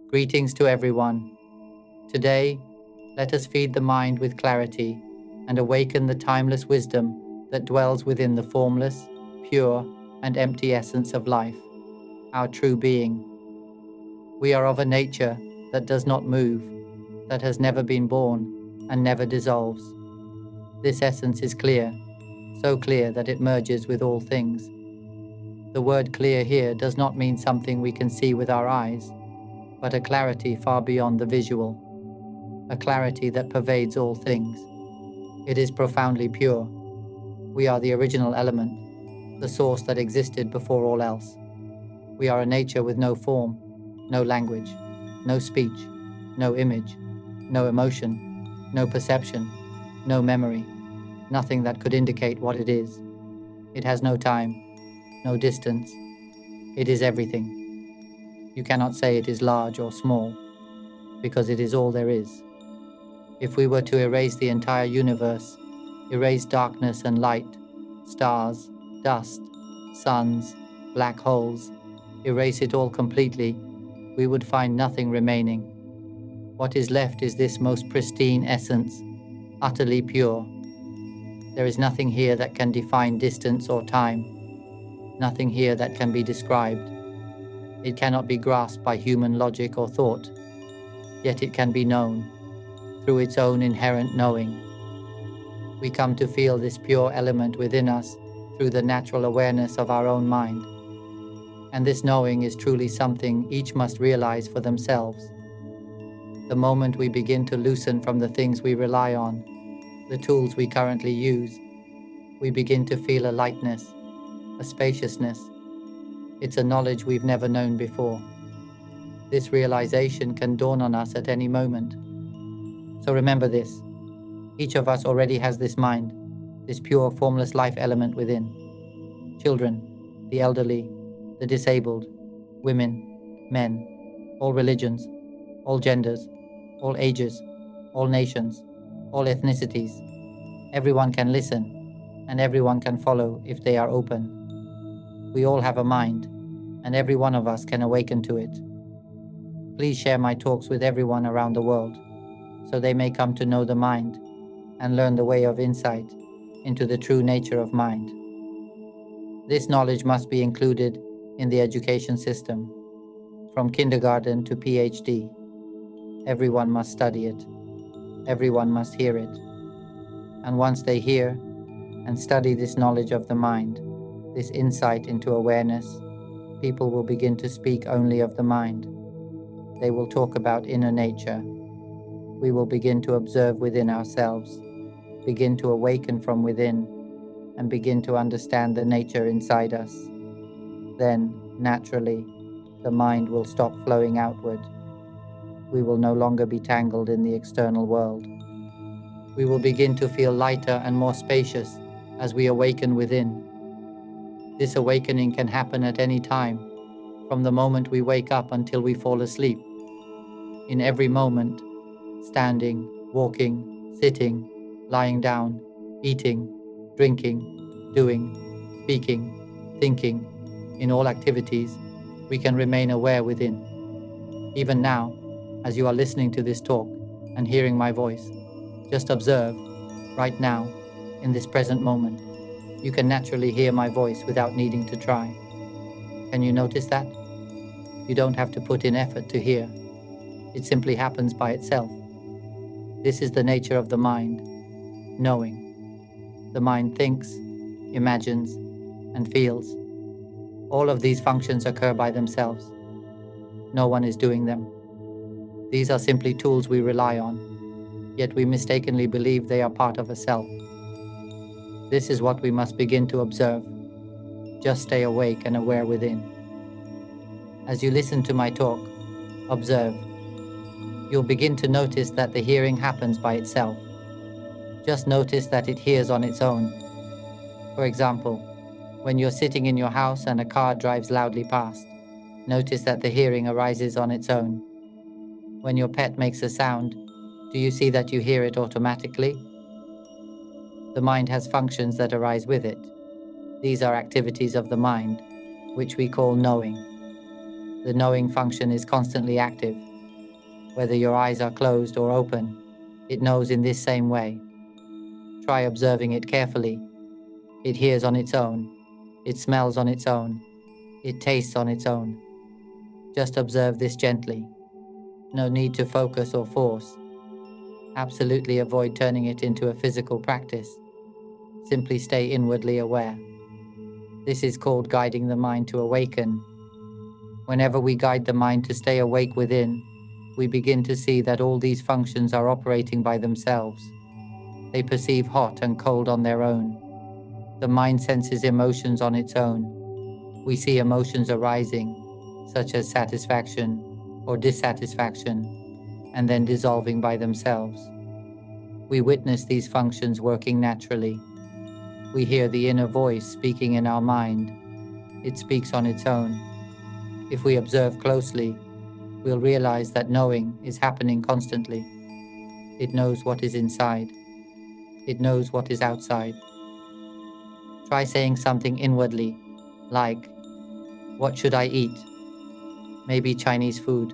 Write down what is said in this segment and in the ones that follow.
Greetings to everyone. Today, let us feed the mind with clarity and awaken the timeless wisdom that dwells within the formless, pure, and empty essence of life, our true being. We are of a nature that does not move, that has never been born and never dissolves. This essence is clear, so clear that it merges with all things. The word clear here does not mean something we can see with our eyes, but a clarity far beyond the visual, a clarity that pervades all things. It is profoundly pure. We are the original element, the source that existed before all else. We are a nature with no form, no language, no speech, no image, no emotion, no perception, no memory, nothing that could indicate what it is. It has no time, no distance. It is everything. You cannot say it is large or small, because it is all there is. If we were to erase the entire universe, erase darkness and light, stars, dust, suns, black holes, erase it all completely, we would find nothing remaining. What is left is this most pristine essence, utterly pure. There is nothing here that can define distance or time, nothing here that can be described. It cannot be grasped by human logic or thought, yet it can be known through its own inherent knowing. We come to feel this pure element within us through the natural awareness of our own mind. And this knowing is truly something each must realize for themselves. The moment we begin to loosen from the things we rely on, the tools we currently use, we begin to feel a lightness, a spaciousness. It's a knowledge we've never known before. This realization can dawn on us at any moment. So remember this. Each of us already has this mind, this pure, formless life element within. Children, the elderly, the disabled, women, men, all religions, all genders, all ages, all nations, all ethnicities. Everyone can listen, and everyone can follow if they are open. We all have a mind, and every one of us can awaken to it. Please share my talks with everyone around the world, so they may come to know the mind and learn the way of insight into the true nature of mind. This knowledge must be included in the education system, from kindergarten to PhD. Everyone must study it. Everyone must hear it. And once they hear and study this knowledge of the mind, this insight into awareness, people will begin to speak only of the mind. They will talk about inner nature. We will begin to observe within ourselves, begin to awaken from within, and begin to understand the nature inside us. Then, naturally, the mind will stop flowing outward. We will no longer be tangled in the external world. We will begin to feel lighter and more spacious as we awaken within. This awakening can happen at any time, from the moment we wake up until we fall asleep. In every moment, standing, walking, sitting, lying down, eating, drinking, doing, speaking, thinking, in all activities, we can remain aware within. Even now, as you are listening to this talk and hearing my voice, just observe, right now, in this present moment. You can naturally hear my voice without needing to try. Can you notice that? You don't have to put in effort to hear. It simply happens by itself. This is the nature of the mind, knowing. The mind thinks, imagines, and feels. All of these functions occur by themselves. No one is doing them. These are simply tools we rely on, yet we mistakenly believe they are part of a self. This is what we must begin to observe. Just stay awake and aware within. As you listen to my talk, observe. You'll begin to notice that the hearing happens by itself. Just notice that it hears on its own. For example, when you're sitting in your house and a car drives loudly past, notice that the hearing arises on its own. When your pet makes a sound, do you see that you hear it automatically? The mind has functions that arise with it. These are activities of the mind, which we call knowing. The knowing function is constantly active. Whether your eyes are closed or open, it knows in this same way. Try observing it carefully. It hears on its own. It smells on its own. It tastes on its own. Just observe this gently. No need to focus or force. Absolutely avoid turning it into a physical practice. Simply stay inwardly aware. This is called guiding the mind to awaken. Whenever we guide the mind to stay awake within, we begin to see that all these functions are operating by themselves. They perceive hot and cold on their own. The mind senses emotions on its own. We see emotions arising, such as satisfaction or dissatisfaction, and then dissolving by themselves. We witness these functions working naturally. We hear the inner voice speaking in our mind. It speaks on its own. If we observe closely, we'll realize that knowing is happening constantly. It knows what is inside. It knows what is outside. Try saying something inwardly, like, "What should I eat?" Maybe Chinese food.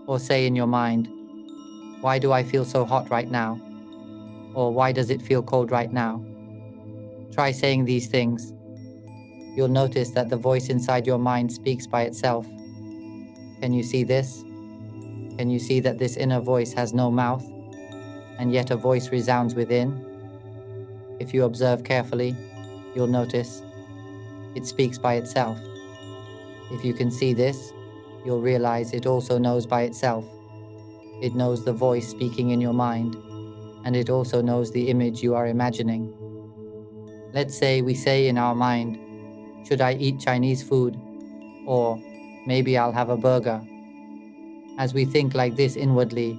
Or say in your mind, "Why do I feel so hot right now?" Or "Why does it feel cold right now?" Try saying these things. You'll notice that the voice inside your mind speaks by itself. Can you see this? Can you see that this inner voice has no mouth, and yet a voice resounds within? If you observe carefully, you'll notice it speaks by itself. If you can see this, you'll realize it also knows by itself. It knows the voice speaking in your mind, and it also knows the image you are imagining. Let's say we say in our mind, "Should I eat Chinese food?" Or, "Maybe I'll have a burger." As we think like this inwardly,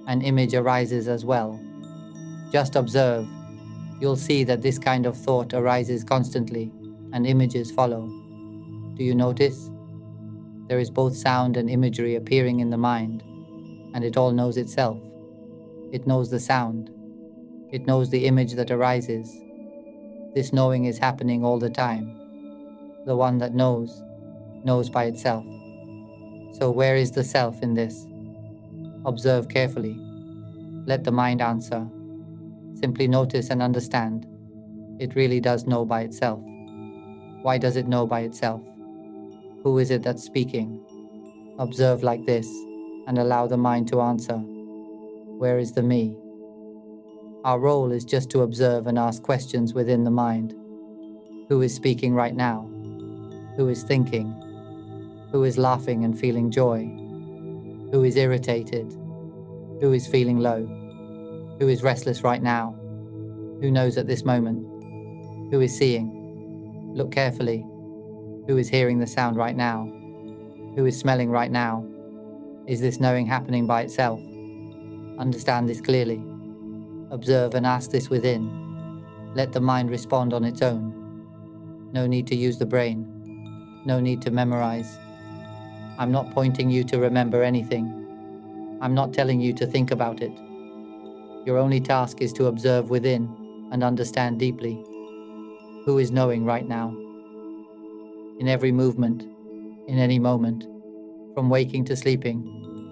an image arises as well. Just observe. You'll see that this kind of thought arises constantly, and images follow. Do you notice? There is both sound and imagery appearing in the mind, and it all knows itself. It knows the sound. It knows the image that arises. This knowing is happening all the time. The one that knows by itself. So where is the self in this? Observe carefully. Let the mind answer. Simply notice and understand. It really does know by itself. Why does it know by itself? Who is it that's speaking? Observe like this and allow the mind to answer. Where is the me? Our role is just to observe and ask questions within the mind. Who is speaking right now? Who is thinking? Who is laughing and feeling joy? Who is irritated? Who is feeling low? Who is restless right now? Who knows at this moment? Who is seeing? Look carefully. Who is hearing the sound right now? Who is smelling right now? Is this knowing happening by itself? Understand this clearly. Observe and ask this within. Let the mind respond on its own. No need to use the brain. No need to memorize. I'm not pointing you to remember anything. I'm not telling you to think about it. Your only task is to observe within and understand deeply. Who is knowing right now? In every movement, in any moment, from waking to sleeping,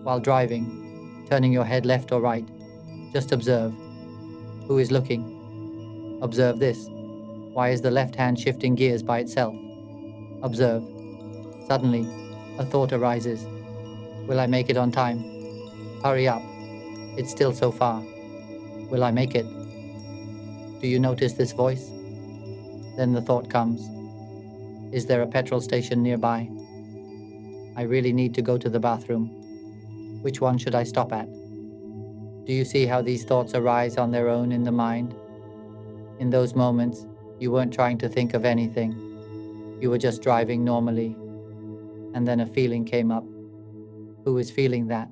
while driving, turning your head left or right, just observe. Who is looking? Observe this. Why is the left hand shifting gears by itself? Observe. Suddenly, a thought arises. Will I make it on time? Hurry up. It's still so far. Will I make it? Do you notice this voice? Then the thought comes. Is there a petrol station nearby? I really need to go to the bathroom. Which one should I stop at? Do you see how these thoughts arise on their own in the mind? In those moments, you weren't trying to think of anything. You were just driving normally. And then a feeling came up. Who is feeling that?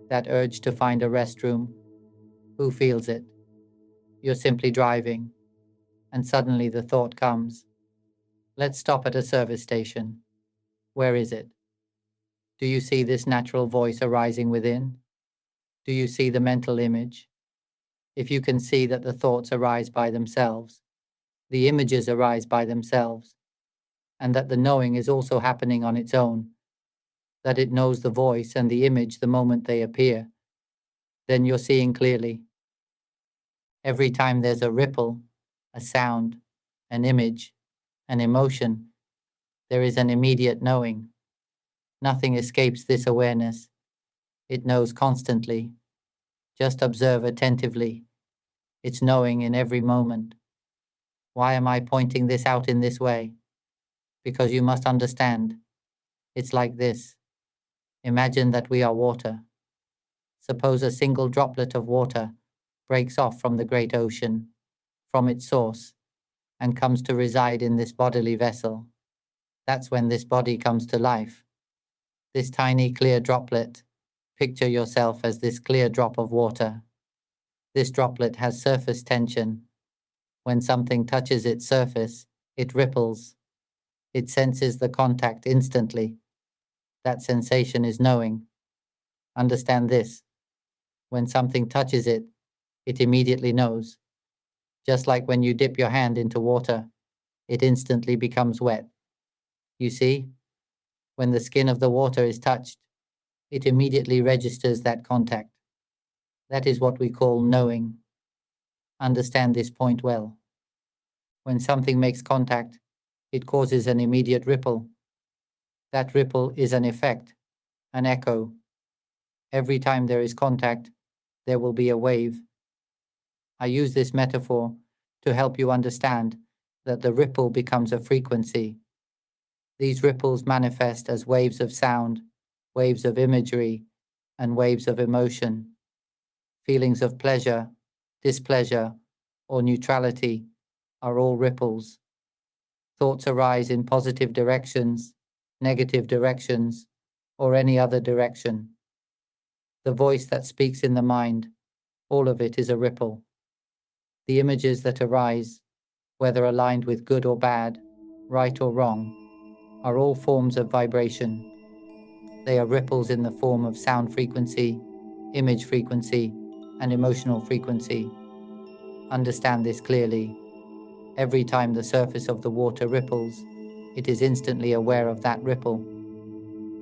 That urge to find a restroom? Who feels it? You're simply driving. And suddenly the thought comes. Let's stop at a service station. Where is it? Do you see this natural voice arising within? Do you see the mental image? If you can see that the thoughts arise by themselves, the images arise by themselves, and that the knowing is also happening on its own, that it knows the voice and the image the moment they appear, then you're seeing clearly. Every time there's a ripple, a sound, an image, an emotion, there is an immediate knowing. Nothing escapes this awareness. It knows constantly. Just observe attentively. It's knowing in every moment. Why am I pointing this out in this way? Because you must understand. It's like this. Imagine that we are water. Suppose a single droplet of water breaks off from the great ocean, from its source, and comes to reside in this bodily vessel. That's when this body comes to life. This tiny clear droplet, picture yourself as this clear drop of water. This droplet has surface tension. When something touches its surface, it ripples. It senses the contact instantly. That sensation is knowing. Understand this. When something touches it, it immediately knows. Just like when you dip your hand into water, it instantly becomes wet. You see, when the skin of the water is touched, it immediately registers that contact. That is what we call knowing. Understand this point well. When something makes contact, it causes an immediate ripple. That ripple is an effect, an echo. Every time there is contact, there will be a wave. I use this metaphor to help you understand that the ripple becomes a frequency. These ripples manifest as waves of sound, waves of imagery, and waves of emotion. Feelings of pleasure, displeasure, or neutrality are all ripples. Thoughts arise in positive directions, negative directions, or any other direction. The voice that speaks in the mind, all of it is a ripple. The images that arise, whether aligned with good or bad, right or wrong, are all forms of vibration. They are ripples in the form of sound frequency, image frequency, and emotional frequency. Understand this clearly. Every time the surface of the water ripples, it is instantly aware of that ripple.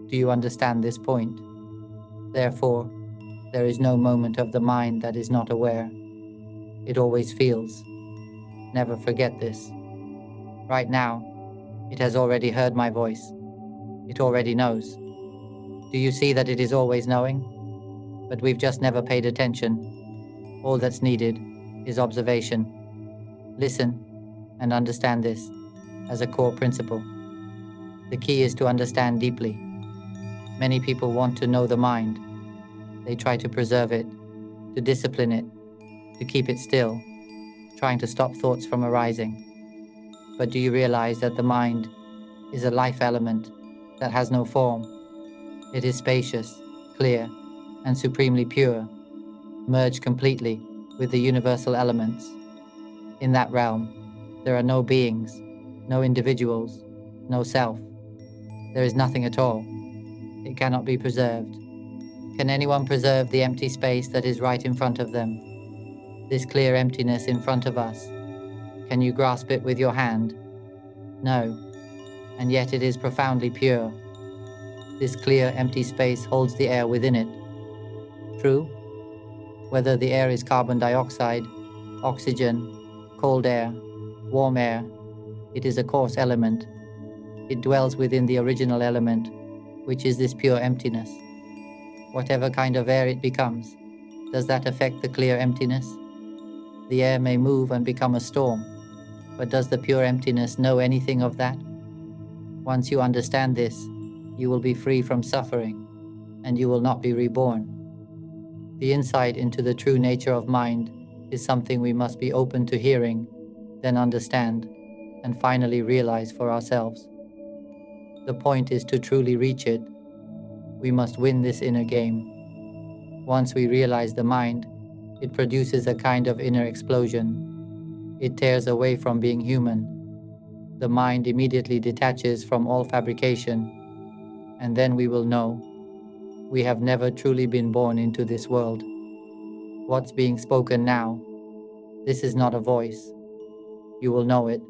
Do you understand this point? Therefore, there is no moment of the mind that is not aware. It always feels. Never forget this. Right now, it has already heard my voice. It already knows. Do you see that it is always knowing? But we've just never paid attention. All that's needed is observation. Listen and understand this as a core principle. The key is to understand deeply. Many people want to know the mind. They try to preserve it, to discipline it, to keep it still, trying to stop thoughts from arising. But do you realize that the mind is a life element that has no form? It is spacious, clear, and supremely pure, merged completely with the universal elements. In that realm, there are no beings, no individuals, no self. There is nothing at all. It cannot be preserved. Can anyone preserve the empty space that is right in front of them? This clear emptiness in front of us. Can you grasp it with your hand? No. And yet it is profoundly pure. This clear, empty space holds the air within it. True? Whether the air is carbon dioxide, oxygen, cold air, warm air, it is a coarse element. It dwells within the original element, which is this pure emptiness. Whatever kind of air it becomes, does that affect the clear emptiness? The air may move and become a storm, but does the pure emptiness know anything of that? Once you understand this, you will be free from suffering, and you will not be reborn. The insight into the true nature of mind is something we must be open to hearing, then understand, and finally realize for ourselves. The point is to truly reach it. We must win this inner game. Once we realize the mind, it produces a kind of inner explosion. It tears away from being human. The mind immediately detaches from all fabrication, and then we will know we have never truly been born into this world. What's being spoken now? This is not a voice. You will know it.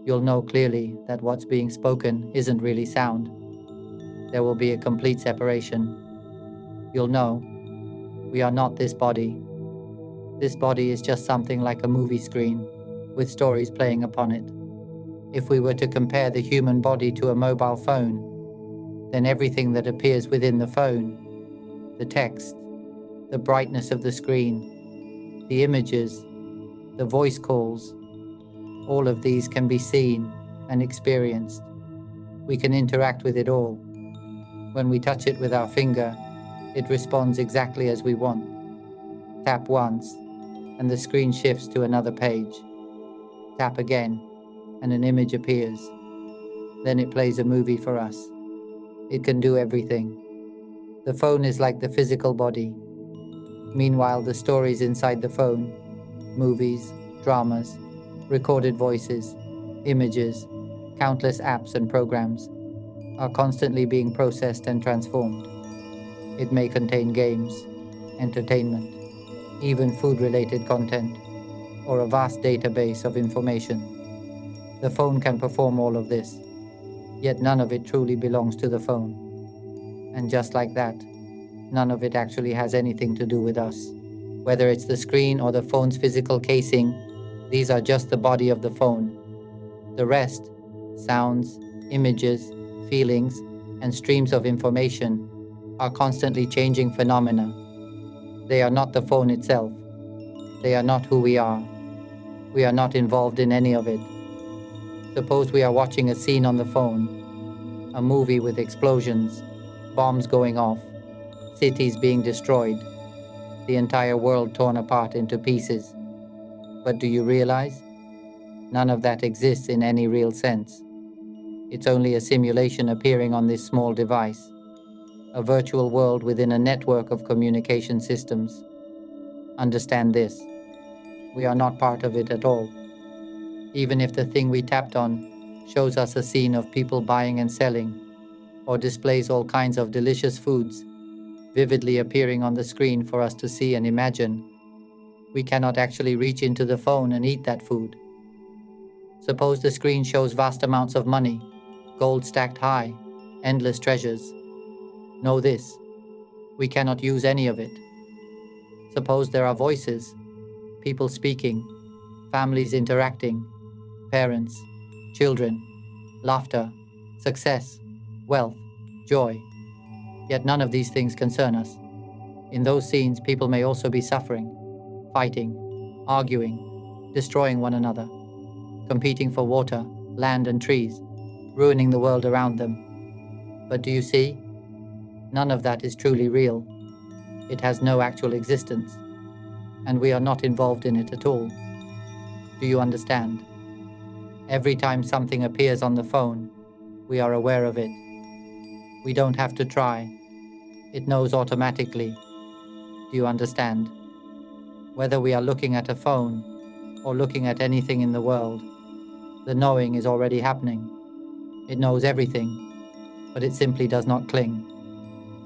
You'll know clearly that what's being spoken isn't really sound. there will be a complete separation. You'll know, we are not this body. This body is just something like a movie screen, with stories playing upon it. If we were to compare the human body to a mobile phone, then everything that appears within the phone, the text, the brightness of the screen, the images, the voice calls, all of these can be seen and experienced. We can interact with it all. When we touch it with our finger, it responds exactly as we want. Tap once, and the screen shifts to another page. Tap again, and an image appears. Then it plays a movie for us. It can do everything. The phone is like the physical body. Meanwhile, the stories inside the phone, movies, dramas, recorded voices, images, countless apps and programs, are constantly being processed and transformed. It may contain games, entertainment, even food-related content, or a vast database of information. The phone can perform all of this, yet none of it truly belongs to the phone. And just like that, none of it actually has anything to do with us. Whether it's the screen or the phone's physical casing, these are just the body of the phone. The rest, sounds, images, feelings, and streams of information, are constantly changing phenomena. They are not the phone itself. They are not who we are. We are not involved in any of it. Suppose we are watching a scene on the phone, a movie with explosions, bombs going off, cities being destroyed, the entire world torn apart into pieces. But do you realize? None of that exists in any real sense. It's only a simulation appearing on this small device, a virtual world within a network of communication systems. Understand this, we are not part of it at all. Even if the thing we tapped on shows us a scene of people buying and selling, or displays all kinds of delicious foods, vividly appearing on the screen for us to see and imagine, we cannot actually reach into the phone and eat that food. Suppose the screen shows vast amounts of money, gold stacked high, endless treasures. Know this, we cannot use any of it. Suppose there are voices, people speaking, families interacting, parents, children, laughter, success, wealth, joy. Yet none of these things concern us. In those scenes, people may also be suffering, fighting, arguing, destroying one another, competing for water, land and trees, ruining the world around them. But do you see? None of that is truly real. It has no actual existence, and we are not involved in it at all. Do you understand? Every time something appears on the phone, we are aware of it. We don't have to try. It knows automatically. Do you understand? Whether we are looking at a phone or looking at anything in the world, the knowing is already happening. It knows everything, but it simply does not cling.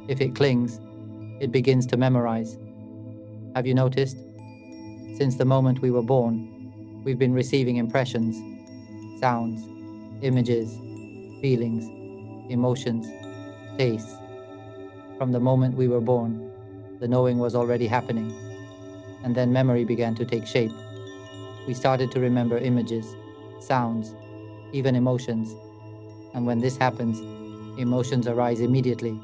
If it clings, it begins to memorize. Have you noticed? Since the moment we were born, we've been receiving impressions, sounds, images, feelings, emotions, tastes. From the moment we were born, the knowing was already happening, and then memory began to take shape. We started to remember images, sounds, even emotions, and when this happens, emotions arise immediately,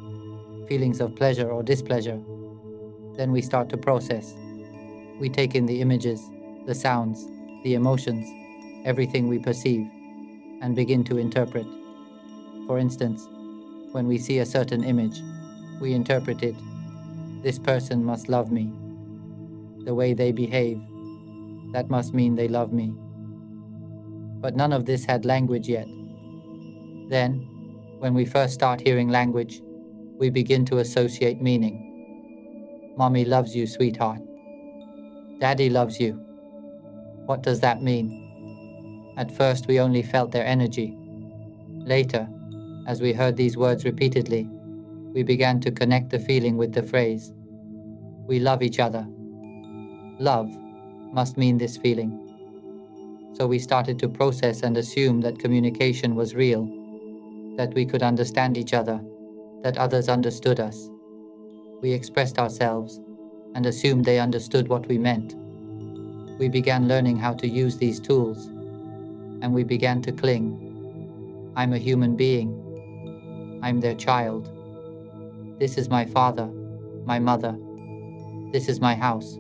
feelings of pleasure or displeasure. Then we start to process. We take in the images, the sounds, the emotions, everything we perceive, and begin to interpret. For instance, when we see a certain image, we interpret it. This person must love me. The way they behave, that must mean they love me. But none of this had language yet. Then, when we first start hearing language, we begin to associate meaning. Mommy loves you, sweetheart. Daddy loves you. What does that mean? At first, we only felt their energy. Later, as we heard these words repeatedly, we began to connect the feeling with the phrase, we love each other. Love must mean this feeling. So we started to process and assume that communication was real, that we could understand each other, that others understood us. We expressed ourselves and assumed they understood what we meant. We began learning how to use these tools, and we began to cling. I'm a human being. I'm their child. This is my father, my mother. This is my house.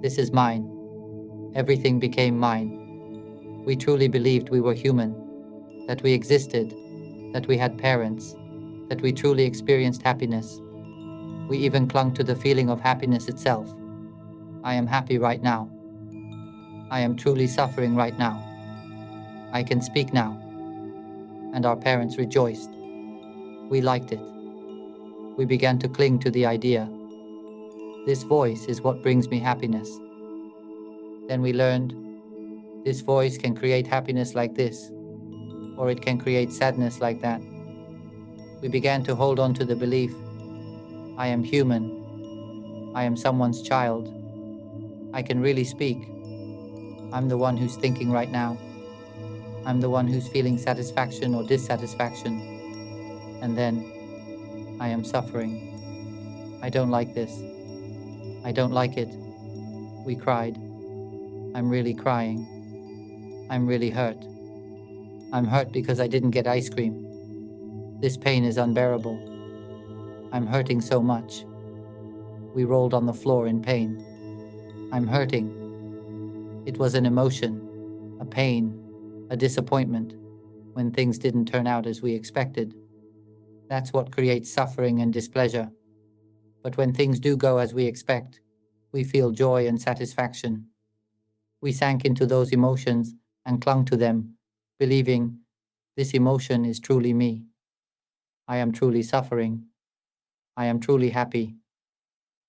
This is mine. Everything became mine. We truly believed we were human, that we existed, that we had parents, that we truly experienced happiness. We even clung to the feeling of happiness itself. I am happy right now. I am truly suffering right now. I can speak now. And our parents rejoiced. We liked it. We began to cling to the idea. This voice is what brings me happiness. Then we learned, this voice can create happiness like this, or it can create sadness like that. We began to hold on to the belief, I am human. I am someone's child. I can really speak. I'm the one who's thinking right now. I'm the one who's feeling satisfaction or dissatisfaction. And then, I am suffering. I don't like this. I don't like it. We cried. I'm really crying. I'm really hurt. I'm hurt because I didn't get ice cream. This pain is unbearable. I'm hurting so much. We rolled on the floor in pain. I'm hurting. It was an emotion, a pain, a disappointment when things didn't turn out as we expected. That's what creates suffering and displeasure. But when things do go as we expect, we feel joy and satisfaction. We sank into those emotions and clung to them, believing, this emotion is truly me. I am truly suffering. I am truly happy.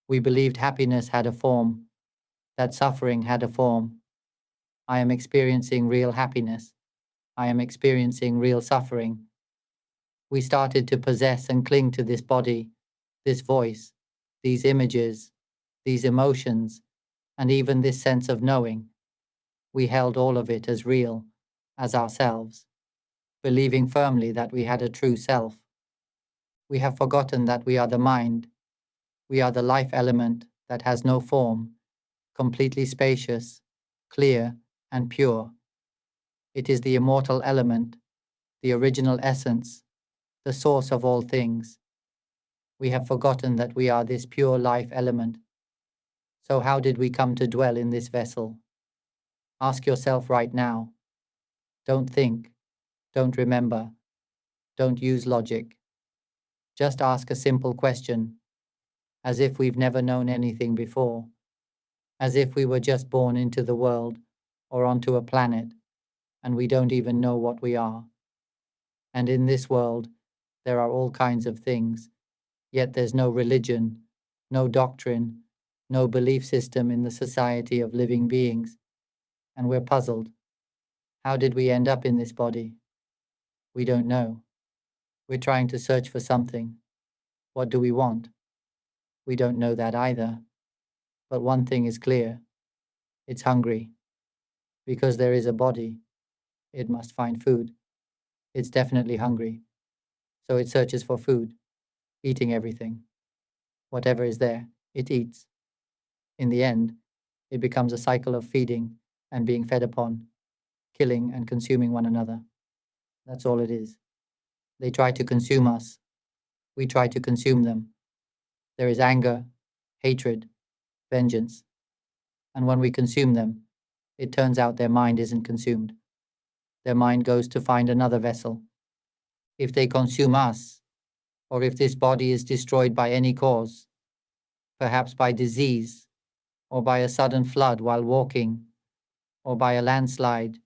We believed happiness had a form, that suffering had a form. I am experiencing real happiness. I am experiencing real suffering. We started to possess and cling to this body, this voice, these images, these emotions, and even this sense of knowing. We held all of it as real, as ourselves, believing firmly that we had a true self. We have forgotten that we are the mind. We are the life element that has no form, completely spacious, clear, and pure. It is the immortal element, the original essence, the source of all things. We have forgotten that we are this pure life element. So how did we come to dwell in this vessel? Ask yourself right now. Don't think, don't remember, don't use logic. Just ask a simple question, as if we've never known anything before, as if we were just born into the world or onto a planet, and we don't even know what we are. And in this world, there are all kinds of things, yet there's no religion, no doctrine, no belief system in the society of living beings. And we're puzzled. How did we end up in this body? We don't know. We're trying to search for something. What do we want? We don't know that either. But one thing is clear. It's hungry. Because there is a body, it must find food. It's definitely hungry. So it searches for food, eating everything. Whatever is there, it eats. In the end, it becomes a cycle of feeding and being fed upon, killing and consuming one another. That's all it is. They try to consume us. We try to consume them. There is anger, hatred, vengeance. And when we consume them, it turns out their mind isn't consumed. Their mind goes to find another vessel. If they consume us, or if this body is destroyed by any cause, perhaps by disease, or by a sudden flood while walking, or by a landslide,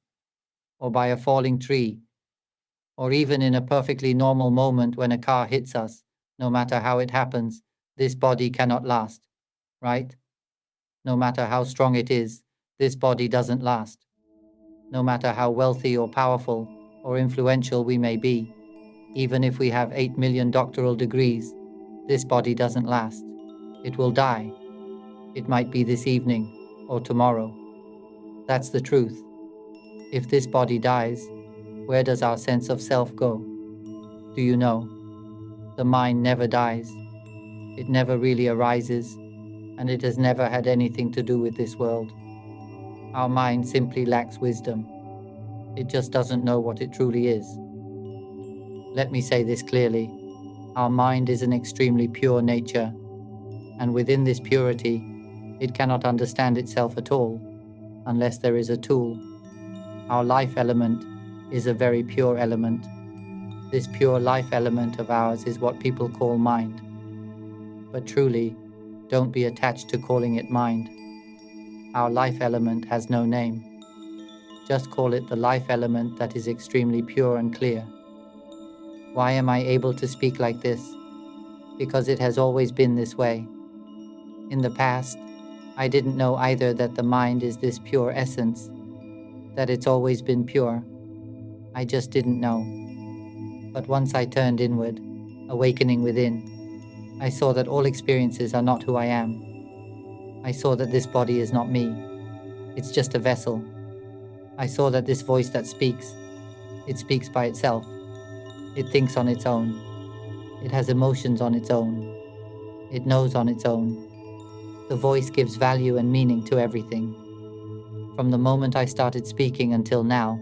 or by a falling tree, or even in a perfectly normal moment when a car hits us, no matter how it happens, this body cannot last, right? No matter how strong it is, this body doesn't last. No matter how wealthy or powerful or influential we may be, even if we have 8 million doctoral degrees, this body doesn't last. It will die. It might be this evening or tomorrow. That's the truth. If this body dies, where does our sense of self go? Do you know? The mind never dies. It never really arises, and it has never had anything to do with this world. Our mind simply lacks wisdom. It just doesn't know what it truly is. Let me say this clearly. Our mind is an extremely pure nature, and within this purity, it cannot understand itself at all, unless there is a tool. Our life element is a very pure element. This pure life element of ours is what people call mind. But truly, don't be attached to calling it mind. Our life element has no name. Just call it the life element that is extremely pure and clear. Why am I able to speak like this? Because it has always been this way. In the past, I didn't know either that the mind is this pure essence, that it's always been pure. I just didn't know. But once I turned inward, awakening within, I saw that all experiences are not who I am. I saw that this body is not me. It's just a vessel. I saw that this voice that speaks, it speaks by itself. It thinks on its own. It has emotions on its own. It knows on its own. The voice gives value and meaning to everything. From the moment I started speaking until now,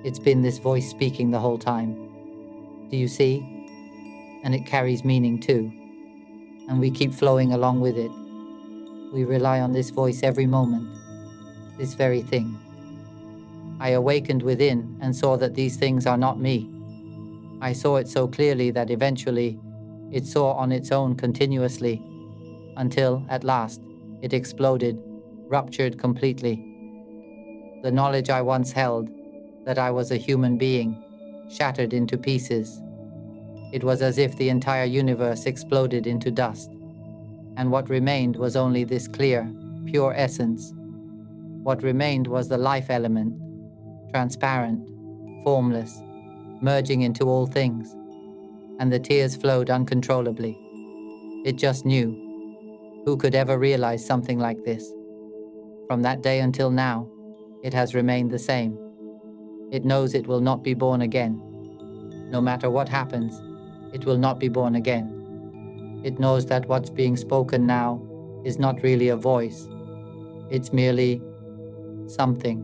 it's been this voice speaking the whole time. Do you see? And it carries meaning too. And we keep flowing along with it. We rely on this voice every moment, this very thing. I awakened within and saw that these things are not me. I saw it so clearly that eventually it saw on its own continuously, until, at last, it exploded, ruptured completely. The knowledge I once held, that I was a human being, shattered into pieces. It was as if the entire universe exploded into dust, and what remained was only this clear, pure essence. What remained was the life element, transparent, formless, merging into all things, and the tears flowed uncontrollably. It just knew. Who could ever realize something like this? From that day until now, it has remained the same. It knows it will not be born again. No matter what happens, it will not be born again. It knows that what's being spoken now is not really a voice. It's merely something.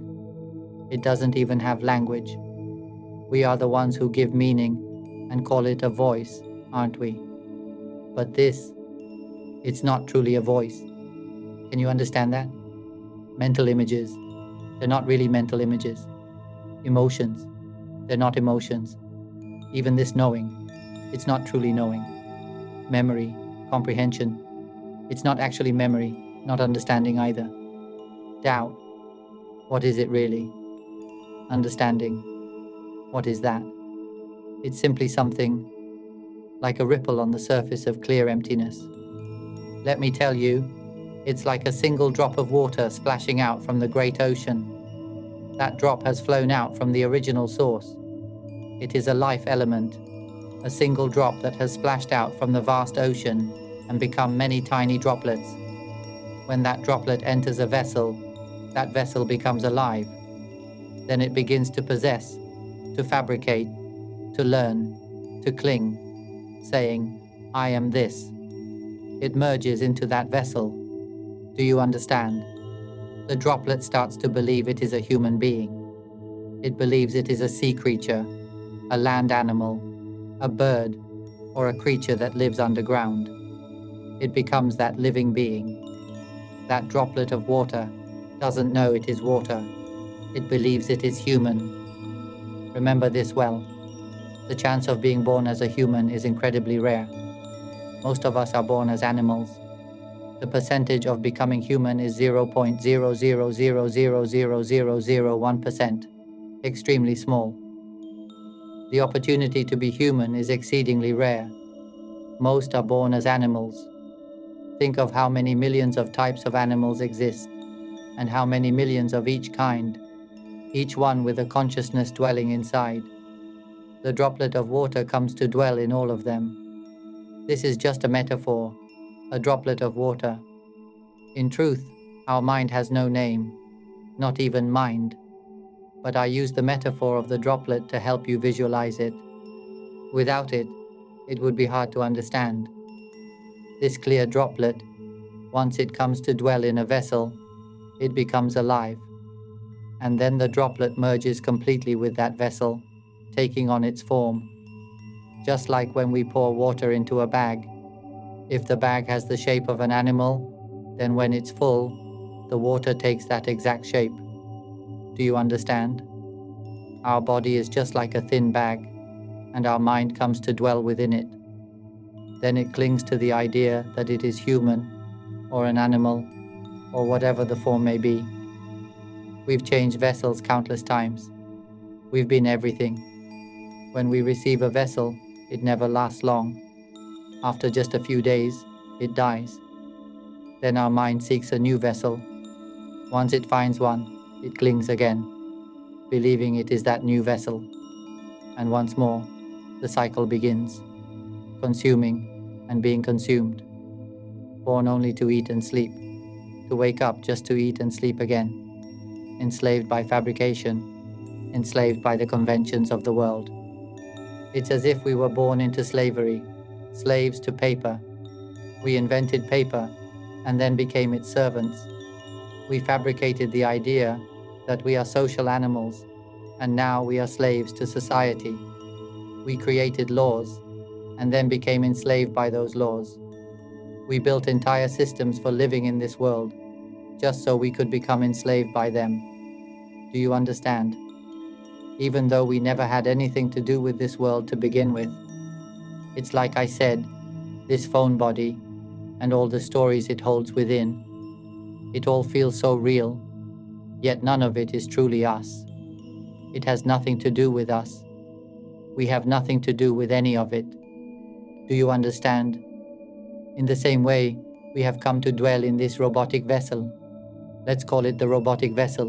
It doesn't even have language. We are the ones who give meaning and call it a voice, aren't we? But this, it's not truly a voice. Can you understand that? Mental images, they're not really mental images. Emotions, they're not emotions. Even this knowing, it's not truly knowing. Memory, comprehension, it's not actually memory, not understanding either. Doubt, what is it really? Understanding, what is that? It's simply something like a ripple on the surface of clear emptiness. Let me tell you, it's like a single drop of water splashing out from the great ocean. That drop has flown out from the original source. It is a life element, a single drop that has splashed out from the vast ocean and become many tiny droplets. When that droplet enters a vessel, that vessel becomes alive. Then it begins to possess, to fabricate, to learn, to cling, saying, I am this. It merges into that vessel. Do you understand? The droplet starts to believe it is a human being. It believes it is a sea creature, a land animal, a bird, or a creature that lives underground. It becomes that living being. That droplet of water doesn't know it is water. It believes it is human. Remember this well. The chance of being born as a human is incredibly rare. Most of us are born as animals. The percentage of becoming human is 0.000000001%, extremely small. The opportunity to be human is exceedingly rare. Most are born as animals. Think of how many millions of types of animals exist, and how many millions of each kind, each one with a consciousness dwelling inside. The droplet of water comes to dwell in all of them. This is just a metaphor, a droplet of water. In truth, our mind has no name, not even mind. But I use the metaphor of the droplet to help you visualize it. Without it, it would be hard to understand. This clear droplet, once it comes to dwell in a vessel, it becomes alive. And then the droplet merges completely with that vessel, taking on its form. Just like when we pour water into a bag. If the bag has the shape of an animal, then when it's full, the water takes that exact shape. Do you understand? Our body is just like a thin bag, and our mind comes to dwell within it. Then it clings to the idea that it is human, or an animal, or whatever the form may be. We've changed vessels countless times. We've been everything. When we receive a vessel, it never lasts long. After just a few days, it dies. Then our mind seeks a new vessel. Once it finds one, it clings again, believing it is that new vessel. And once more, the cycle begins, consuming and being consumed, born only to eat and sleep, to wake up just to eat and sleep again, enslaved by fabrication, enslaved by the conventions of the world. It's as if we were born into slavery, slaves to paper. We invented paper and then became its servants. We fabricated the idea that we are social animals, and now we are slaves to society. We created laws and then became enslaved by those laws. We built entire systems for living in this world, just so we could become enslaved by them. Do you understand? Even though we never had anything to do with this world to begin with. It's like I said, this phone body and all the stories it holds within. It all feels so real, yet none of it is truly us. It has nothing to do with us. We have nothing to do with any of it. Do you understand? In the same way, we have come to dwell in this robotic vessel. Let's call it the robotic vessel.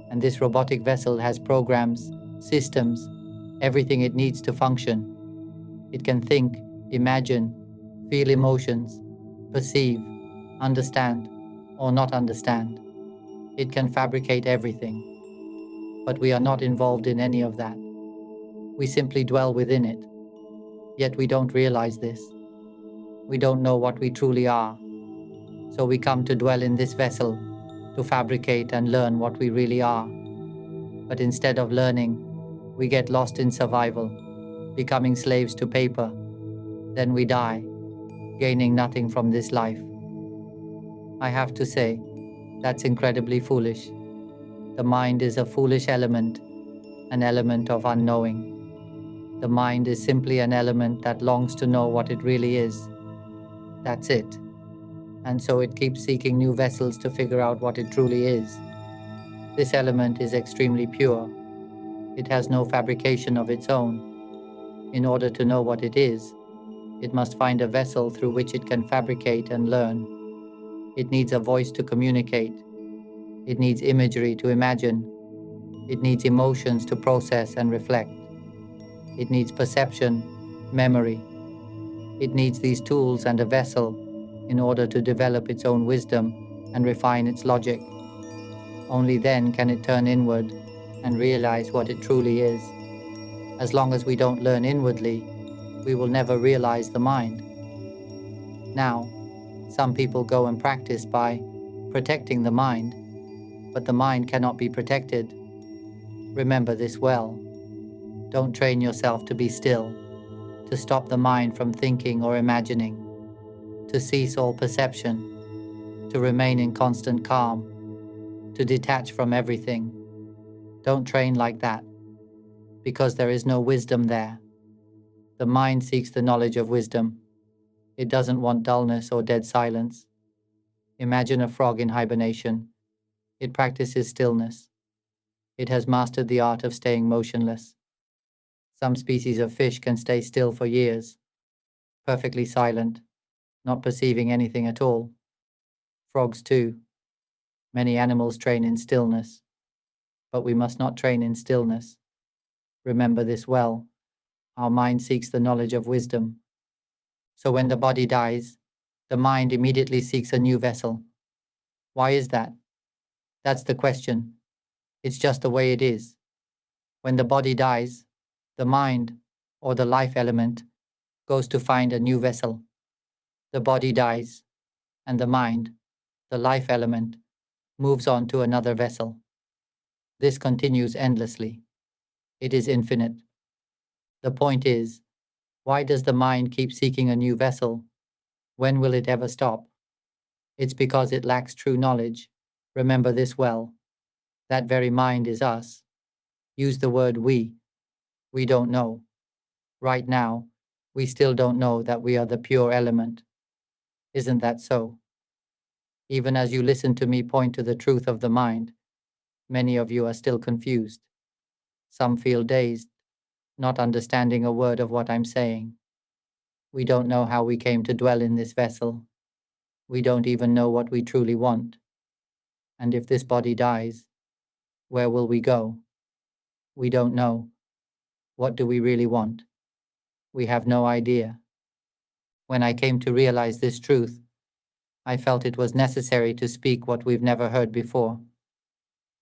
And this robotic vessel has programs, systems, everything it needs to function. It can think, imagine, feel emotions, perceive, understand, or not understand. It can fabricate everything. But we are not involved in any of that. We simply dwell within it. Yet we don't realize this. We don't know what we truly are. So we come to dwell in this vessel, to fabricate and learn what we really are. But instead of learning, we get lost in survival, becoming slaves to paper. Then we die, gaining nothing from this life. I have to say, that's incredibly foolish. The mind is a foolish element, an element of unknowing. The mind is simply an element that longs to know what it really is. That's it. And so it keeps seeking new vessels to figure out what it truly is. This element is extremely pure. It has no fabrication of its own. In order to know what it is, it must find a vessel through which it can fabricate and learn. It needs a voice to communicate. It needs imagery to imagine. It needs emotions to process and reflect. It needs perception, memory. It needs these tools and a vessel in order to develop its own wisdom and refine its logic. Only then can it turn inward and realize what it truly is. As long as we don't learn inwardly, we will never realize the mind. Now, some people go and practice by protecting the mind, but the mind cannot be protected. Remember this well. Don't train yourself to be still, to stop the mind from thinking or imagining, to cease all perception, to remain in constant calm, to detach from everything. Don't train like that, because there is no wisdom there. The mind seeks the knowledge of wisdom. It doesn't want dullness or dead silence. Imagine a frog in hibernation. It practices stillness. It has mastered the art of staying motionless. Some species of fish can stay still for years, perfectly silent, not perceiving anything at all. Frogs too. Many animals train in stillness, but we must not train in stillness. Remember this well. Our mind seeks the knowledge of wisdom. So when the body dies, the mind immediately seeks a new vessel. Why is that? That's the question. It's just the way it is. When the body dies, the mind, or the life element, goes to find a new vessel. The body dies, and the mind, the life element, moves on to another vessel. This continues endlessly. It is infinite. The point is, why does the mind keep seeking a new vessel? When will it ever stop? It's because it lacks true knowledge. Remember this well. That very mind is us. Use the word we. We don't know. Right now, we still don't know that we are the pure element. Isn't that so? Even as you listen to me point to the truth of the mind, many of you are still confused. Some feel dazed, not understanding a word of what I'm saying. We don't know how we came to dwell in this vessel. We don't even know what we truly want. And if this body dies, where will we go? We don't know. What do we really want? We have no idea. When I came to realize this truth, I felt it was necessary to speak what we've never heard before.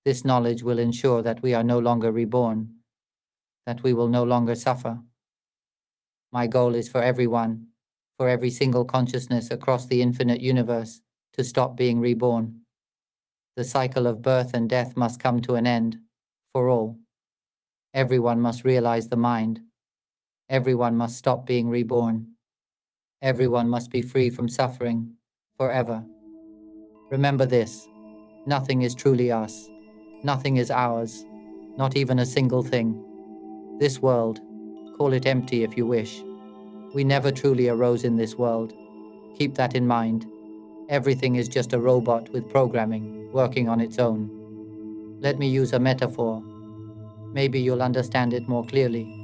This knowledge will ensure that we are no longer reborn, that we will no longer suffer. My goal is for everyone, for every single consciousness across the infinite universe, to stop being reborn. The cycle of birth and death must come to an end, for all. Everyone must realize the mind. Everyone must stop being reborn. Everyone must be free from suffering, forever. Remember this, nothing is truly us. Nothing is ours, not even a single thing. This world, call it empty if you wish. We never truly arose in this world. Keep that in mind. Everything is just a robot with programming, working on its own. Let me use a metaphor. Maybe you'll understand it more clearly.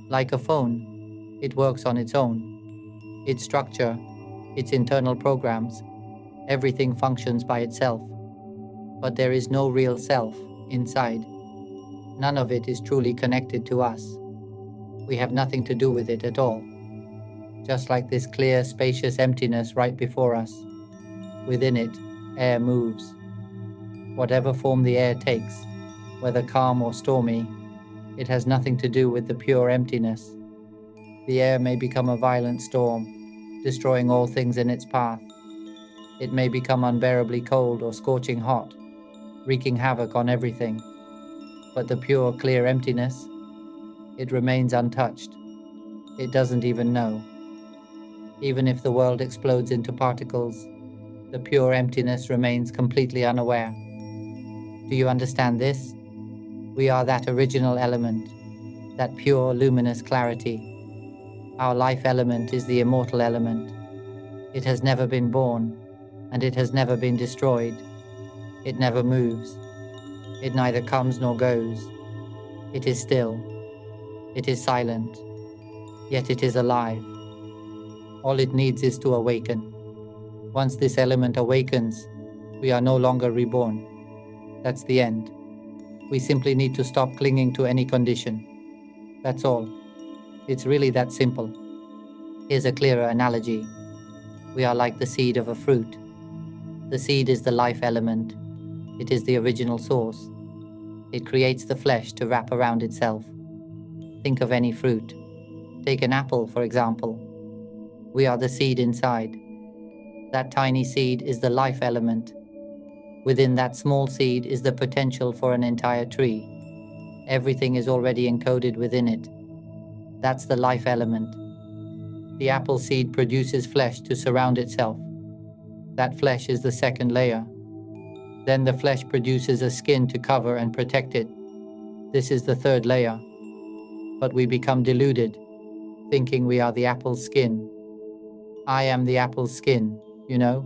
Like a phone, it works on its own. Its structure, its internal programs, everything functions by itself. But there is no real self inside. None of it is truly connected to us. We have nothing to do with it at all. Just like this clear, spacious emptiness right before us. Within it, air moves. Whatever form the air takes, whether calm or stormy, it has nothing to do with the pure emptiness. The air may become a violent storm, destroying all things in its path. It may become unbearably cold or scorching hot, wreaking havoc on everything. But the pure, clear emptiness, it remains untouched. It doesn't even know. Even if the world explodes into particles, the pure emptiness remains completely unaware. Do you understand this? We are that original element, that pure, luminous clarity. Our life element is the immortal element. It has never been born, and it has never been destroyed. It never moves. It neither comes nor goes. It is still. It is silent. Yet it is alive. All it needs is to awaken. Once this element awakens, we are no longer reborn. That's the end. We simply need to stop clinging to any condition. That's all. It's really that simple. Here's a clearer analogy. We are like the seed of a fruit. The seed is the life element. It is the original source. It creates the flesh to wrap around itself. Think of any fruit. Take an apple, for example. We are the seed inside. That tiny seed is the life element. Within that small seed is the potential for an entire tree. Everything is already encoded within it. That's the life element. The apple seed produces flesh to surround itself. That flesh is the second layer. Then the flesh produces a skin to cover and protect it. This is the third layer. But we become deluded, thinking we are the apple's skin. I am the apple's skin, you know?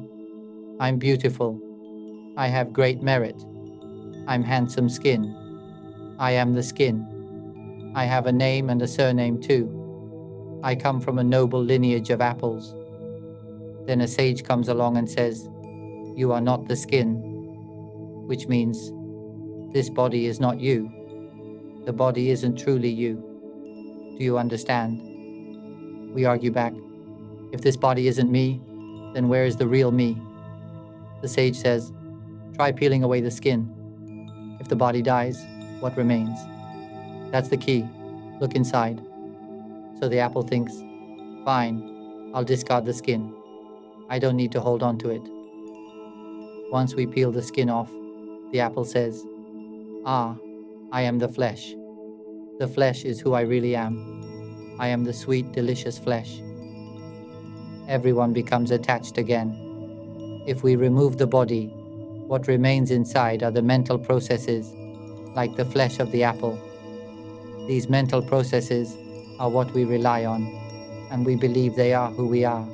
I'm beautiful. I have great merit. I'm handsome skin. I am the skin. I have a name and a surname too. I come from a noble lineage of apples. Then a sage comes along and says, "You are not the skin," which means, this body is not you. The body isn't truly you. Do you understand? We argue back, if this body isn't me, then where is the real me? The sage says, try peeling away the skin. If the body dies, what remains? That's the key. Look inside. So the apple thinks, Fine, I'll discard the skin. I don't need to hold on to it. Once we peel the skin off, the apple says, "Ah, I am the flesh. The flesh is who I really am. I am the sweet, delicious flesh." Everyone becomes attached again. If we remove the body, what remains inside are the mental processes, like the flesh of the apple. These mental processes are what we rely on, and we believe they are who we are.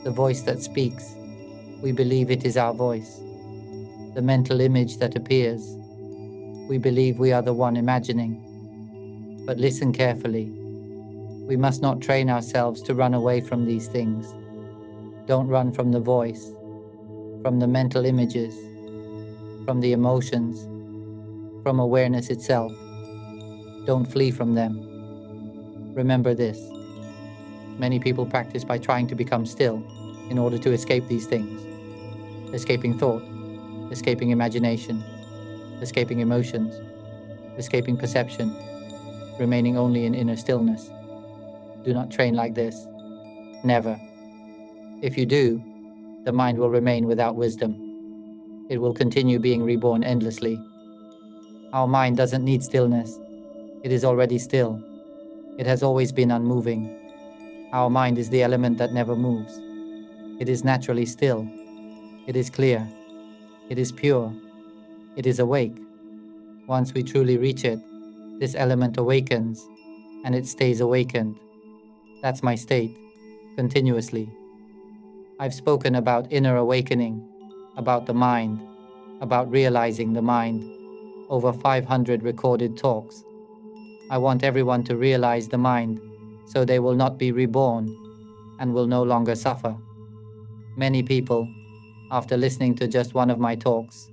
The voice that speaks, we believe it is our voice. The mental image that appears, we believe we are the one imagining. But listen carefully. We must not train ourselves to run away from these things. Don't run from the voice, from the mental images, from the emotions, from awareness itself. Don't flee from them. Remember this. Many people practice by trying to become still in order to escape these things. Escaping thought, escaping imagination, escaping emotions, escaping perception, remaining only in inner stillness. Do not train like this. Never. If you do, the mind will remain without wisdom. It will continue being reborn endlessly. Our mind doesn't need stillness. It is already still. It has always been unmoving. Our mind is the element that never moves. It is naturally still. It is clear. It is pure. It is awake. Once we truly reach it, this element awakens, and it stays awakened. That's my state, continuously. I've spoken about inner awakening, about the mind, about realizing the mind, over 500 recorded talks. I want everyone to realize the mind, so they will not be reborn and will no longer suffer. Many people, after listening to just one of my talks,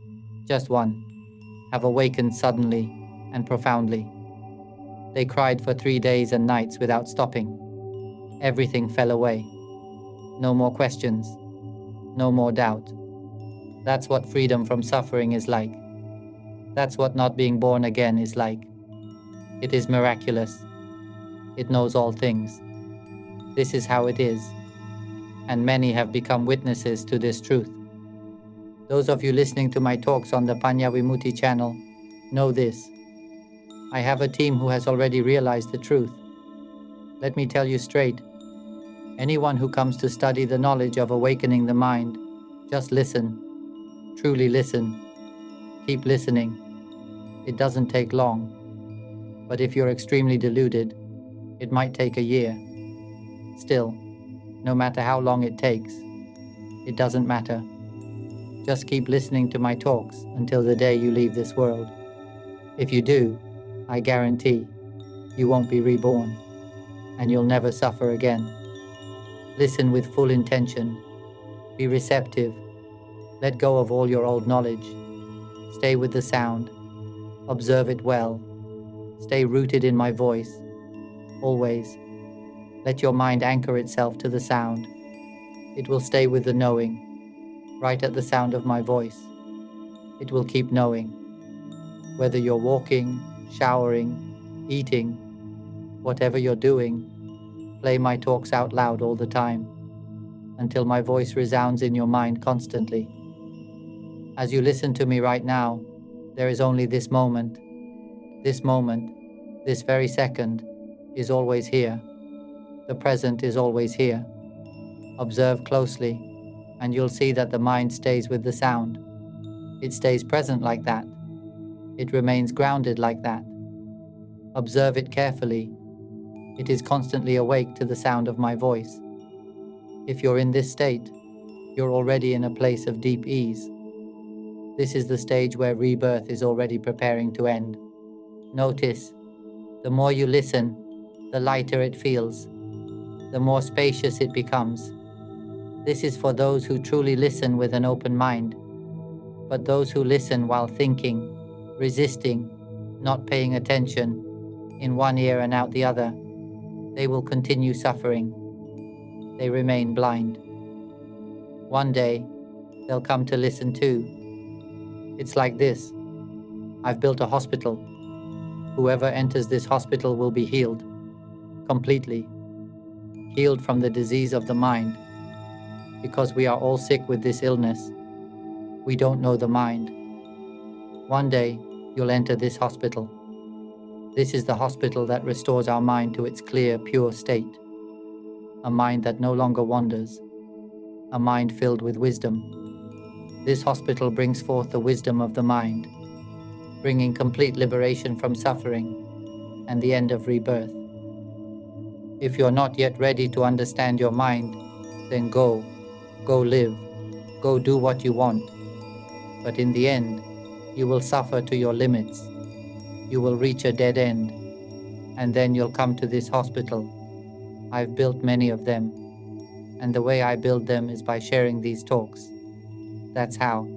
just one, have awakened suddenly and profoundly. They cried for 3 days and nights without stopping. Everything fell away. No more questions, no more doubt. That's what freedom from suffering is like. That's what not being born again is like. It is miraculous. It knows all things. This is how it is. And many have become witnesses to this truth. Those of you listening to my talks on the Panya Vimutti channel know this. I have a team who has already realized the truth. Let me tell you straight. Anyone who comes to study the knowledge of awakening the mind, just listen. Truly listen. Keep listening. It doesn't take long. But if you're extremely deluded, it might take a year. Still, no matter how long it takes, it doesn't matter. Just keep listening to my talks until the day you leave this world. If you do, I guarantee you won't be reborn, and you'll never suffer again. Listen with full intention. Be receptive. Let go of all your old knowledge. Stay with the sound. Observe it well. Stay rooted in my voice. Always. Let your mind anchor itself to the sound. It will stay with the knowing, right at the sound of my voice. It will keep knowing. Whether you're walking, showering, eating, whatever you're doing, play my talks out loud all the time, until my voice resounds in your mind constantly. As you listen to me right now, there is only this moment. This moment, this very second, is always here. The present is always here. Observe closely, and you'll see that the mind stays with the sound. It stays present like that. It remains grounded like that. Observe it carefully. It is constantly awake to the sound of my voice. If you're in this state, you're already in a place of deep ease. This is the stage where rebirth is already preparing to end. Notice, the more you listen, the lighter it feels, the more spacious it becomes. This is for those who truly listen with an open mind. But those who listen while thinking, resisting, not paying attention, in one ear and out the other, they will continue suffering. They remain blind. One day, they'll come to listen too. It's like this. I've built a hospital. Whoever enters this hospital will be healed, completely. healed from the disease of the mind, because we are all sick with this illness. We don't know the mind. One day, you'll enter this hospital. This is the hospital that restores our mind to its clear, pure state. A mind that no longer wanders. A mind filled with wisdom. This hospital brings forth the wisdom of the mind, bringing complete liberation from suffering and the end of rebirth. If you're not yet ready to understand your mind, then go live, go do what you want. But in the end, you will suffer to your limits. You will reach a dead end, and then you'll come to this hospital. I've built many of them, and the way I build them is by sharing these talks. That's how.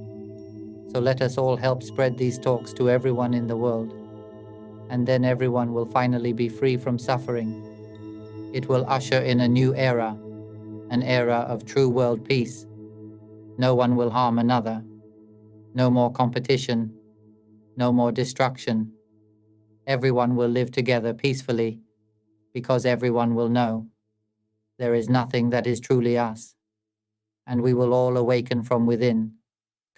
So let us all help spread these talks to everyone in the world, and then everyone will finally be free from suffering. It will usher in a new era, an era of true world peace. No one will harm another. No more competition. No more destruction. Everyone will live together peacefully, because everyone will know there is nothing that is truly us, and we will all awaken from within,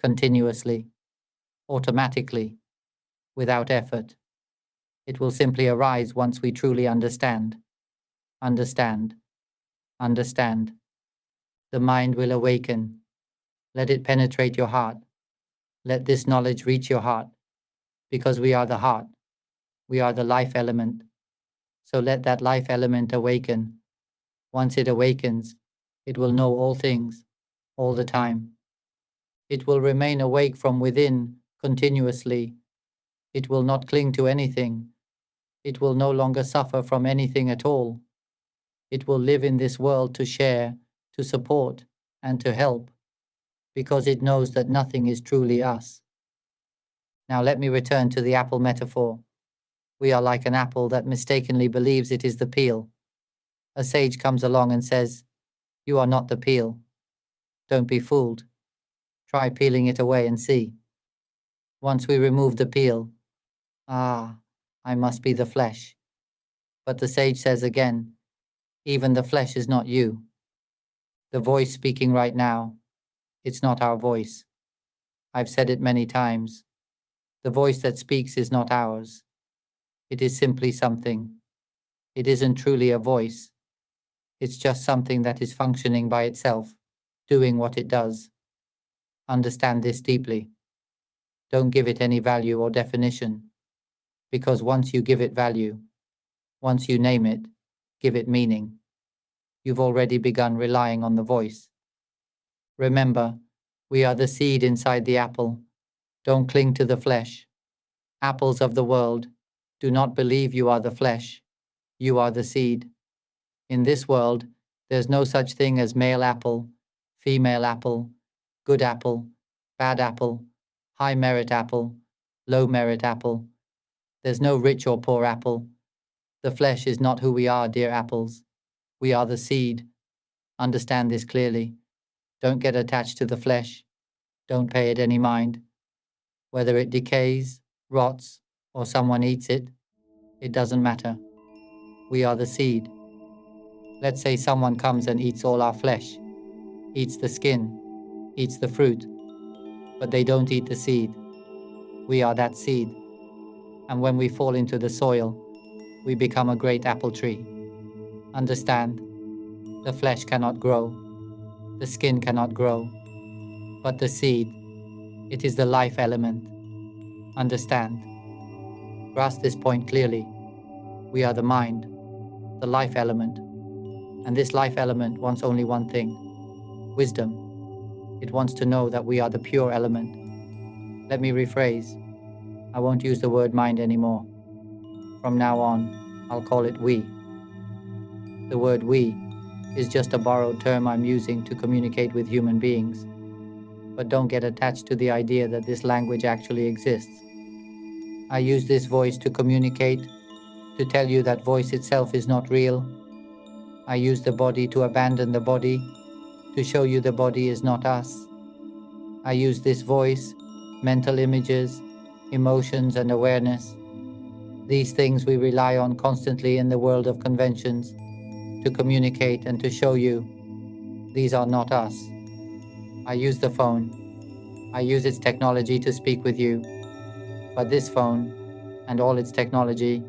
continuously, automatically, without effort. It will simply arise once we truly understand. Understand. Understand. The mind will awaken. Let it penetrate your heart. Let this knowledge reach your heart, because we are the heart. We are the life element. So let that life element awaken. Once it awakens, it will know all things, all the time. It will remain awake from within continuously. It will not cling to anything. It will no longer suffer from anything at all. It will live in this world to share, to support, and to help, because it knows that nothing is truly us. Now let me return to the apple metaphor. We are like an apple that mistakenly believes it is the peel. A sage comes along and says, "You are not the peel. Don't be fooled. Try peeling it away and see." Once we remove the peel, I must be the flesh. But the sage says again, even the flesh is not you. The voice speaking right now, it's not our voice. I've said it many times. The voice that speaks is not ours. It is simply something. It isn't truly a voice. It's just something that is functioning by itself, doing what it does. Understand this deeply. Don't give it any value or definition, because once you give it value, once you name it, give it meaning, you've already begun relying on the voice. Remember, we are the seed inside the apple. Don't cling to the flesh. Apples of the world, do not believe you are the flesh. You are the seed. In this world, there's no such thing as male apple, female apple, good apple, bad apple, high merit apple, low merit apple. There's no rich or poor apple. The flesh is not who we are, dear apples. We are the seed. Understand this clearly. Don't get attached to the flesh. Don't pay it any mind. Whether it decays, rots, or someone eats it, it doesn't matter. We are the seed. Let's say someone comes and eats all our flesh, eats the skin, eats the fruit, but they don't eat the seed. We are that seed. And when we fall into the soil, we become a great apple tree. Understand, the flesh cannot grow, the skin cannot grow, but the seed, it is the life element. Understand. Grasp this point clearly. We are the mind, the life element, and this life element wants only one thing: wisdom. It wants to know that we are the pure element. Let me rephrase. I won't use the word mind anymore. From now on, I'll call it we. The word we is just a borrowed term I'm using to communicate with human beings. But don't get attached to the idea that this language actually exists. I use this voice to communicate, to tell you that voice itself is not real. I use the body to abandon the body, to show you the body is not us. I use this voice, mental images, emotions and awareness. These things we rely on constantly in the world of conventions. to communicate and to show you these are not us. I use the phone. I use its technology to speak with you. But this phone and all its technology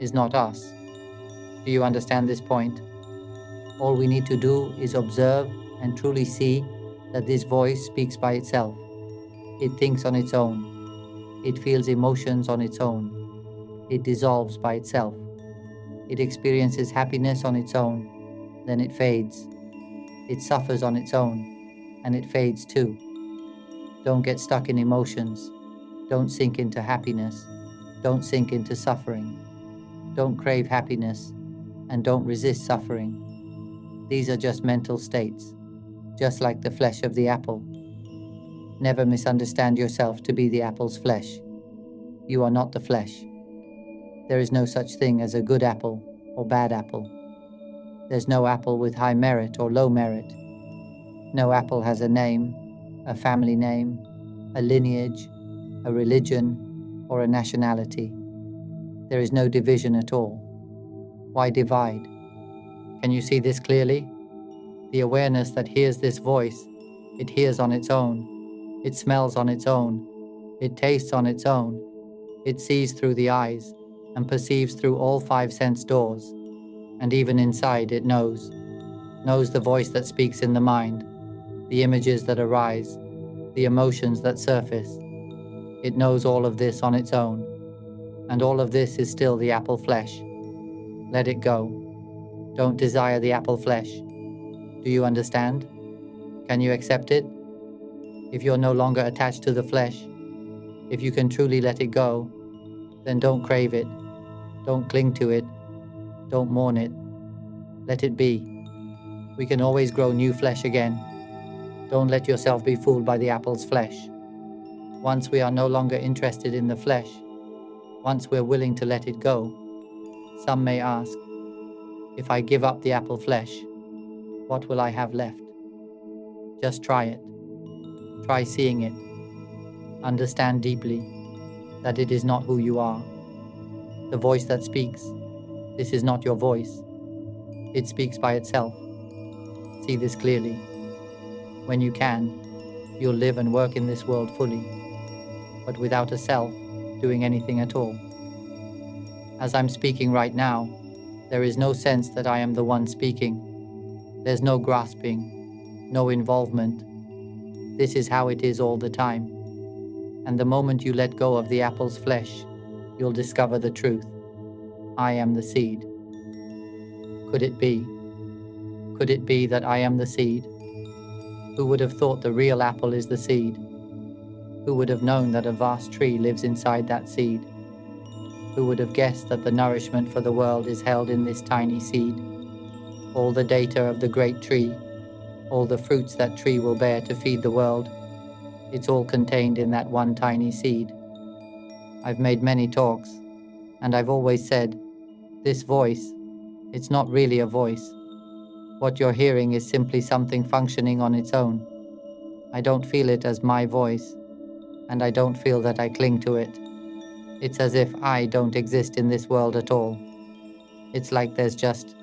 is not us. Do you understand this point? All we need to do is observe and truly see that this voice speaks by itself. It thinks on its own. It feels emotions on its own. It dissolves by itself. It experiences happiness on its own, then it fades. It suffers on its own, and it fades too. Don't get stuck in emotions. Don't sink into happiness. Don't sink into suffering. Don't crave happiness, and don't resist suffering. These are just mental states, just like the flesh of the apple. Never misunderstand yourself to be the apple's flesh. You are not the flesh. There is no such thing as a good apple or bad apple. There's no apple with high merit or low merit. No apple has a name, a family name, a lineage, a religion, or a nationality. There is no division at all. Why divide? Can you see this clearly? The awareness that hears this voice, it hears on its own, it smells on its own, it tastes on its own, it sees through the eyes and perceives through all 5 sense doors, and even inside it knows the voice that speaks in the mind, the images that arise, the emotions that surface. It knows all of this on its own, and all of this is still the apple flesh. Let it go. Don't desire the apple flesh. Do you understand? Can you accept it? If you're no longer attached to the flesh, if you can truly let it go, then don't crave it, don't cling to it, don't mourn it. Let it be. We can always grow new flesh again. Don't let yourself be fooled by the apple's flesh. Once we are no longer interested in the flesh, once we're willing to let it go, some may ask, if I give up the apple flesh, what will I have left? Just try it. Try seeing it. Understand deeply that it is not who you are. The voice that speaks, this is not your voice. It speaks by itself. See this clearly. When you can, you'll live and work in this world fully, but without a self doing anything at all. As I'm speaking right now, there is no sense that I am the one speaking. There's no grasping, no involvement. This is how it is all the time. And the moment you let go of the apple's flesh, you'll discover the truth. I am the seed. Could it be? Could it be that I am the seed? Who would have thought the real apple is the seed? Who would have known that a vast tree lives inside that seed? Who would have guessed that the nourishment for the world is held in this tiny seed? All the data of the great tree, all the fruits that tree will bear to feed the world, it's all contained in that one tiny seed. I've made many talks, and I've always said, this voice, it's not really a voice. What you're hearing is simply something functioning on its own. I don't feel it as my voice, and I don't feel that I cling to it. It's as if I don't exist in this world at all. It's like there's just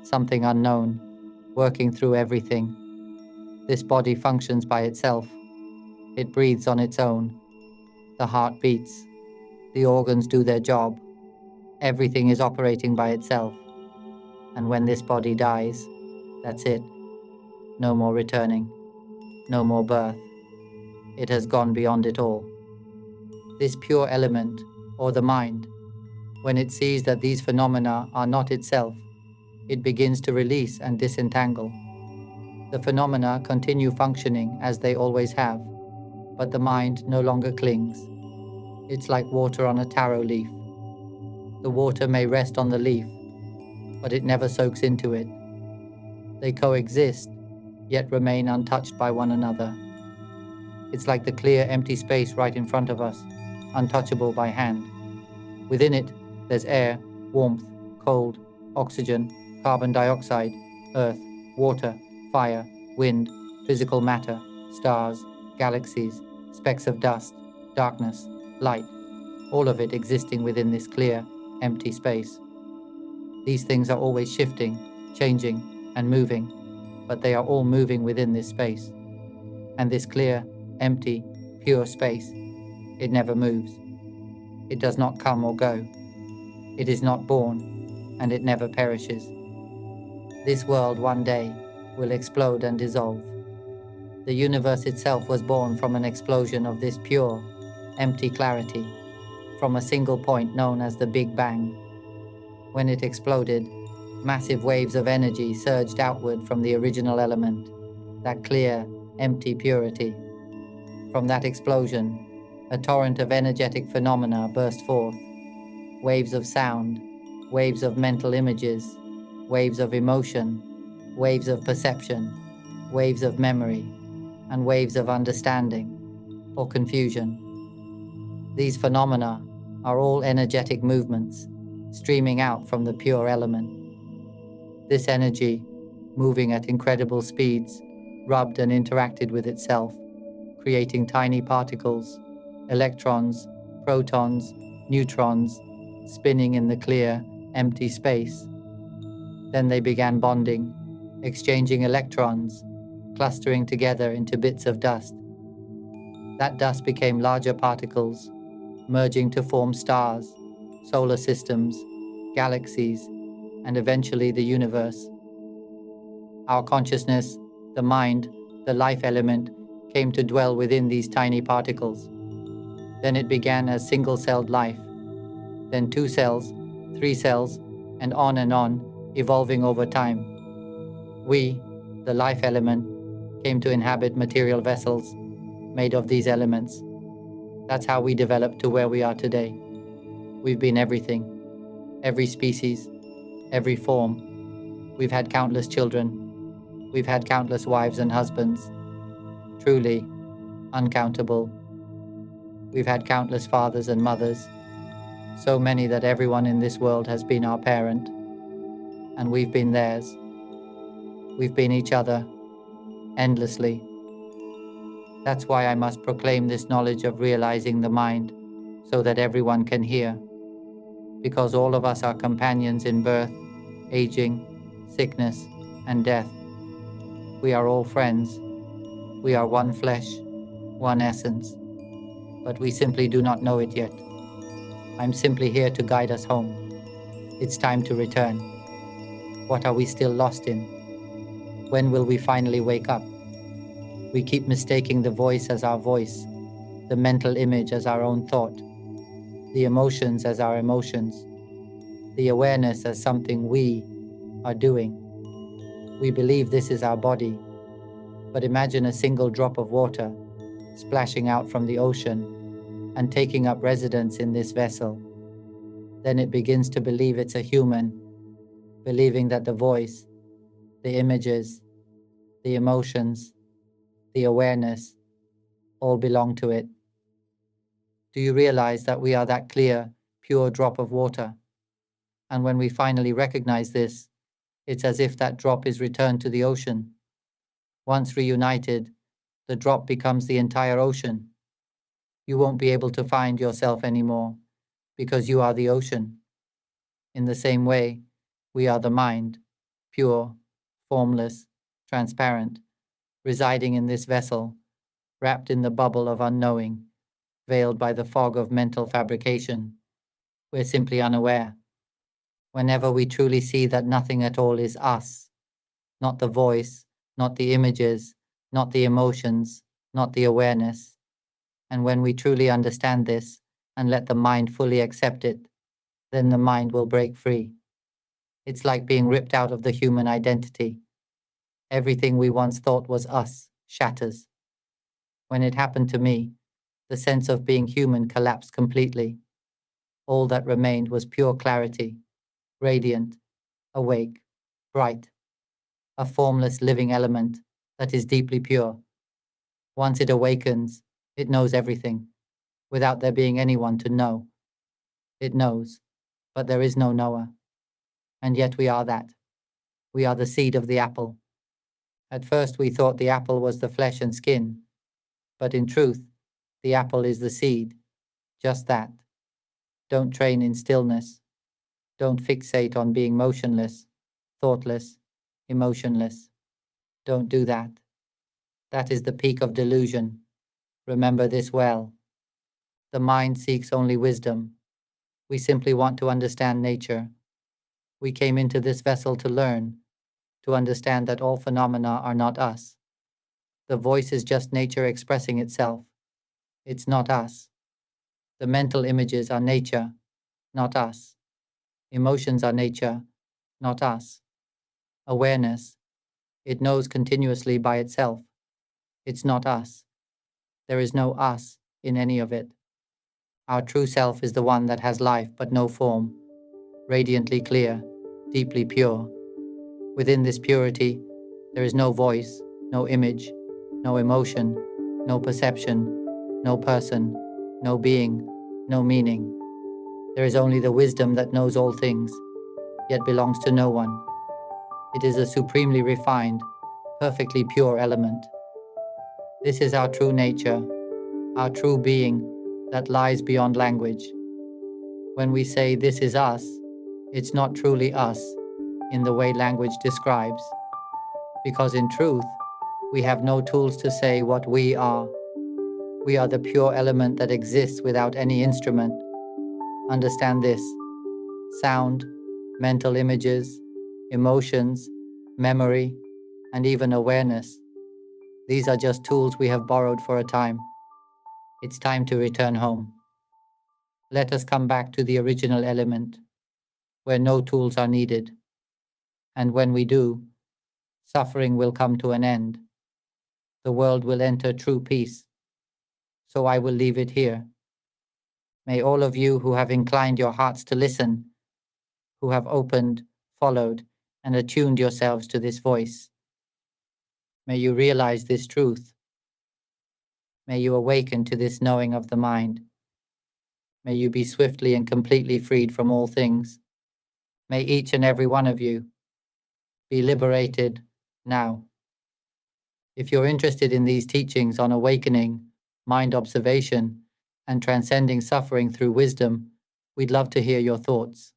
something unknown, working through everything. This body functions by itself. It breathes on its own. The heart beats. The organs do their job. Everything is operating by itself. And when this body dies, that's it. No more returning. No more birth. It has gone beyond it all. This pure element, or the mind, when it sees that these phenomena are not itself, it begins to release and disentangle. The phenomena continue functioning as they always have, but the mind no longer clings. It's like water on a taro leaf. The water may rest on the leaf, but it never soaks into it. They coexist, yet remain untouched by one another. It's like the clear, empty space right in front of us, untouchable by hand. Within it, there's air, warmth, cold, oxygen, carbon dioxide, earth, water, fire, wind, physical matter, stars, galaxies, specks of dust, darkness, light, all of it existing within this clear, empty space. These things are always shifting, changing and moving, but they are all moving within this space. And this clear, empty, pure space, it never moves. It does not come or go. It is not born, and it never perishes. This world one day will explode and dissolve. The universe itself was born from an explosion of this pure, empty clarity, from a single point known as the Big Bang. When it exploded, massive waves of energy surged outward from the original element, that clear, empty purity. From that explosion, a torrent of energetic phenomena burst forth. Waves of sound, waves of mental images, waves of emotion, waves of perception, waves of memory, and waves of understanding or confusion. These phenomena are all energetic movements streaming out from the pure element. This energy, moving at incredible speeds, rubbed and interacted with itself, creating tiny particles, electrons, protons, neutrons, spinning in the clear, empty space. Then they began bonding, exchanging electrons, clustering together into bits of dust. That dust became larger particles, merging to form stars, solar systems, galaxies, and eventually the universe. Our consciousness, the mind, the life element, came to dwell within these tiny particles. Then it began as single-celled life, then 2 cells, 3 cells, and on, evolving over time. We, the life element, came to inhabit material vessels made of these elements. That's how we developed to where we are today. We've been everything, every species, every form. We've had countless children. We've had countless wives and husbands. Truly, uncountable. We've had countless fathers and mothers, so many that everyone in this world has been our parent, and we've been theirs. We've been each other, endlessly. That's why I must proclaim this knowledge of realizing the mind, so that everyone can hear. Because all of us are companions in birth, aging, sickness, and death. We are all friends. We are one flesh, one essence. But we simply do not know it yet. I'm simply here to guide us home. It's time to return. What are we still lost in? When will we finally wake up? We keep mistaking the voice as our voice, the mental image as our own thought, the emotions as our emotions, the awareness as something we are doing. We believe this is our body, but imagine a single drop of water splashing out from the ocean and taking up residence in this vessel. Then it begins to believe it's a human, believing that the voice, the images, the emotions, the awareness, all belong to it. Do you realize that we are that clear, pure drop of water? And when we finally recognize this, it's as if that drop is returned to the ocean. Once reunited, the drop becomes the entire ocean. You won't be able to find yourself anymore, because you are the ocean. In the same way, we are the mind, pure, formless, transparent, residing in this vessel, wrapped in the bubble of unknowing, veiled by the fog of mental fabrication. We're simply unaware. Whenever we truly see that nothing at all is us, not the voice, not the images, not the emotions, not the awareness, and when we truly understand this and let the mind fully accept it, then the mind will break free. It's like being ripped out of the human identity. Everything we once thought was us shatters. When it happened to me, the sense of being human collapsed completely. All that remained was pure clarity, radiant, awake, bright, a formless living element that is deeply pure. Once it awakens, it knows everything, without there being anyone to know. It knows, but there is no knower. And yet we are that. We are the seed of the apple. At first we thought the apple was the flesh and skin, but in truth, the apple is the seed, just that. Don't train in stillness. Don't fixate on being motionless, thoughtless, emotionless. Don't do that. That is the peak of delusion. Remember this well. The mind seeks only wisdom. We simply want to understand nature. We came into this vessel to learn, to understand that all phenomena are not us. The voice is just nature expressing itself. It's not us. The mental images are nature, not us. Emotions are nature, not us. Awareness, it knows continuously by itself. It's not us. There is no us in any of it. Our true self is the one that has life but no form, radiantly clear, deeply pure. Within this purity, there is no voice, no image, no emotion, no perception, no person, no being, no meaning. There is only the wisdom that knows all things, yet belongs to no one. It is a supremely refined, perfectly pure element. This is our true nature, our true being that lies beyond language. When we say this is us, it's not truly us in the way language describes, because in truth, we have no tools to say what we are. We are the pure element that exists without any instrument. Understand this. Sound, mental images, emotions, memory, and even awareness. These are just tools we have borrowed for a time. It's time to return home. Let us come back to the original element, where no tools are needed. And when we do, suffering will come to an end. The world will enter true peace. So I will leave it here. May all of you who have inclined your hearts to listen, who have opened, followed, and attuned yourselves to this voice, may you realize this truth. May you awaken to this knowing of the mind. May you be swiftly and completely freed from all things. May each and every one of you be liberated now. If you're interested in these teachings on awakening, mind observation, and transcending suffering through wisdom, we'd love to hear your thoughts.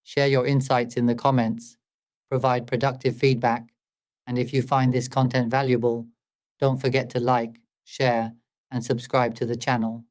Share your insights in the comments, provide productive feedback, and if you find this content valuable, don't forget to like, share, and subscribe to the channel.